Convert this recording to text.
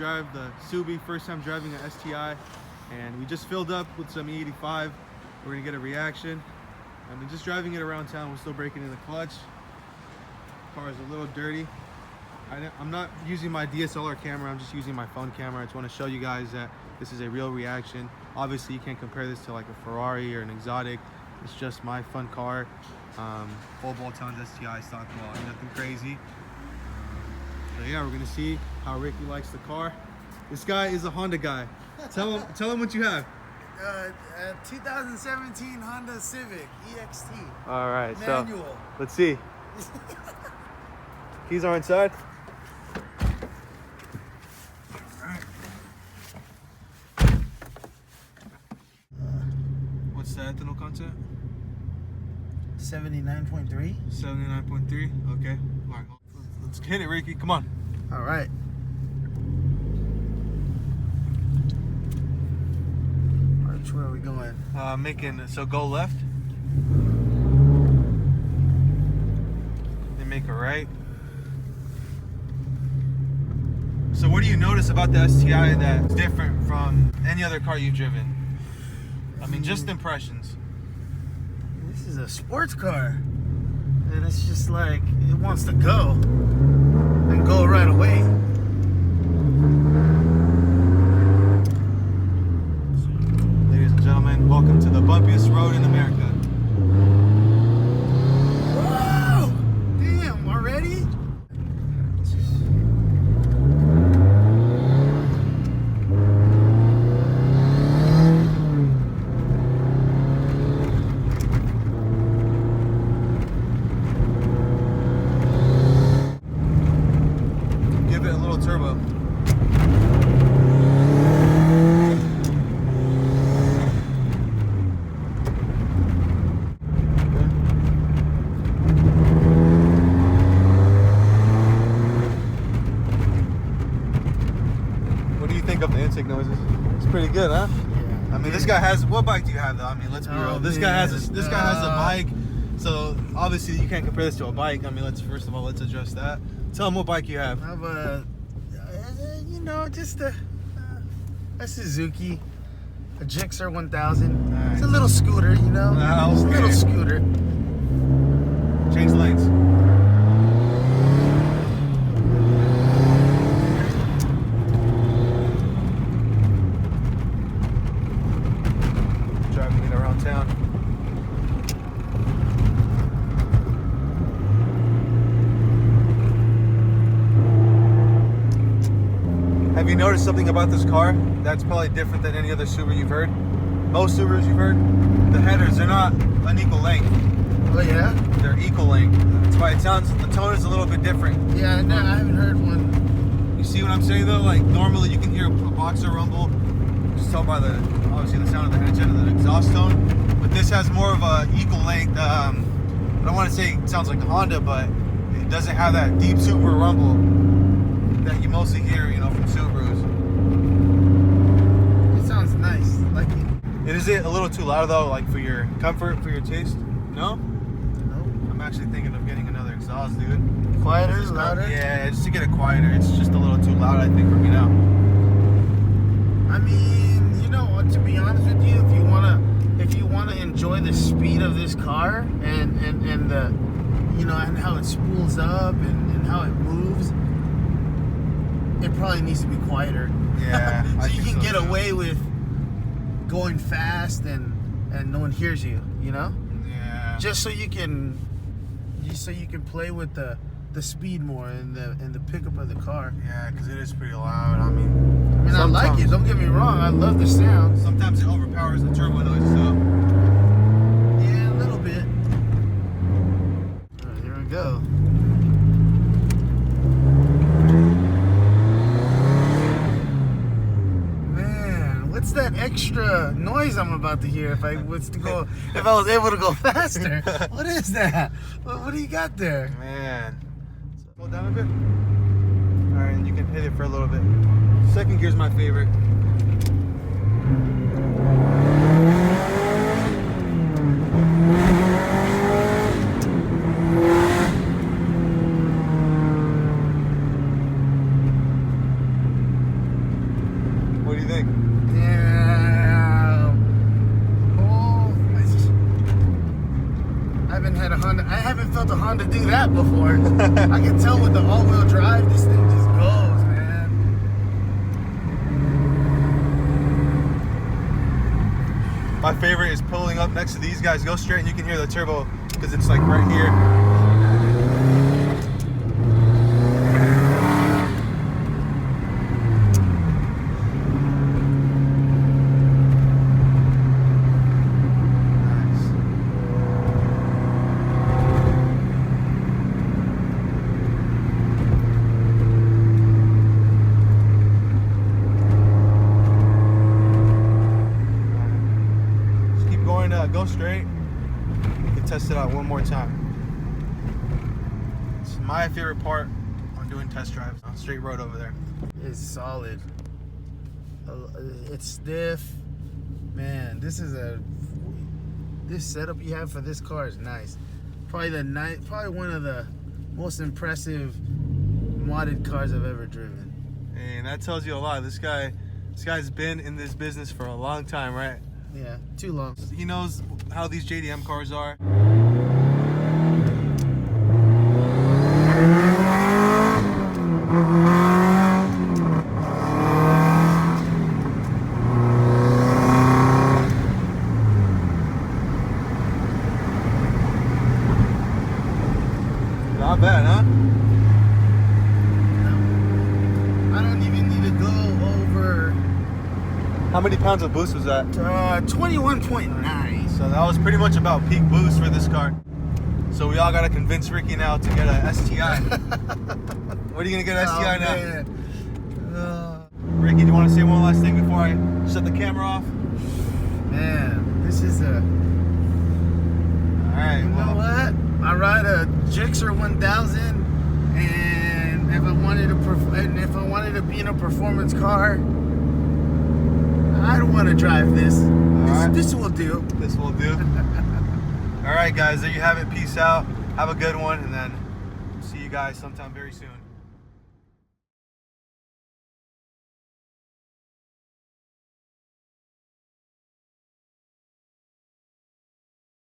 drive the Subi, first time driving an STI, and we just filled up with some E85. We're gonna get a reaction. I mean, just driving it around town, we're still breaking in the clutch. Car is a little dirty. I'm not using my DSLR camera, I'm just using my phone camera. I just want to show you guys that this is a real reaction. Obviously, you can't compare this to like a Ferrari or an exotic. It's just my fun car. Full bolt-ons STI stock quality, nothing crazy. So yeah, we're gonna see how Ricky likes the car. This guy is a Honda guy. Tell him what you have. 2017 Honda Civic EXT. All right, manual. So let's see. Keys are inside. What's the ethanol content? 79.3. 79.3. Okay. All right. Let's hit it, Ricky. Come on. All right. Which way are we going? So go left. Then make a right. So what do you notice about the STI that's different from any other car you've driven? I mean, just impressions. This is a sports car. And it's just like, it wants to go. And go right away. Ladies and gentlemen, welcome to the bumpiest road in America. Whoa! Damn, already? Give it a little turbo. What do you think of the intake noises? It's pretty good, huh? Yeah. I mean, this guy has. What bike do you have, though? I mean, let's be real. This guy has a bike, so obviously you can't compare this to a bike. I mean, first of all let's address that. Tell him what bike you have. I have a, just a Suzuki, a Gixxer 1000. Nice. It's a little scooter, you know. Oh, It's a okay. little scooter. Change lanes. Driving it around town. Have you noticed something about this car that's probably different than any other Subaru you've heard? Most Subarus you've heard, the headers, they're not unequal length. Oh yeah? They're equal length. That's why the tone is a little bit different. Yeah, no, I haven't heard one. You see what I'm saying though? Like normally you can hear a boxer rumble, just tell by obviously the sound of the engine and the exhaust tone. But this has more of a equal length. I don't want to say it sounds like a Honda, but it doesn't have that deep super rumble that you mostly hear, from Subarus. It sounds nice. I like it. And is it a little too loud though, like for your comfort, for your taste? No? No. I'm actually thinking of getting another exhaust, dude. Quieter, louder? Yeah, just to get it quieter. It's just a little too loud, I think, for me now. I mean, to be honest with you, if you wanna enjoy the speed of this car and the and how it spools up and how it moves, it probably needs to be quieter. Yeah. So you can get away with going fast and no one hears you, Yeah. Just so you can play with the speed more and the pickup of the car. Yeah, because it is pretty loud. I mean, I like it, don't get me wrong, I love the sound. Sometimes it overpowers the turbo noise too. Yeah, a little bit. All right, here we go. Man, what's that extra noise I'm about to hear if I was able to go faster? What is that? What do you got there? Man. Slow down a bit. Alright, and you can hit it for a little bit. Second gear's my favorite. do you think? Damn. Oh, I haven't felt a Honda do that before. I can tell with the all-wheel drive, this thing just goes, man. My favorite is pulling up next to these guys. Go straight and you can hear the turbo because it's like right here. Go straight. You can test it out one more time. It's my favorite part on doing test drives on straight road over there. It's solid. It's stiff. Man, this setup you have for this car is nice. Probably one of the most impressive modded cars I've ever driven. And that tells you a lot. This guy's been in this business for a long time, right? Yeah, too long. He knows how these JDM cars are. Not bad, huh? I don't even need to go over. How many pounds of boost was that? 21.9. So that was pretty much about peak boost for this car. So we all gotta convince Ricky now to get a STI. What are you gonna get an STI now? Ricky, do you want to say one last thing before I shut the camera off? Man, this is a. All right. You know what? I ride a Gixxer 1000, and if I wanted to be in a performance car, I don't want to drive this. This will do. This will do. All right, guys, there you have it. Peace out. Have a good one, and then see you guys sometime very soon.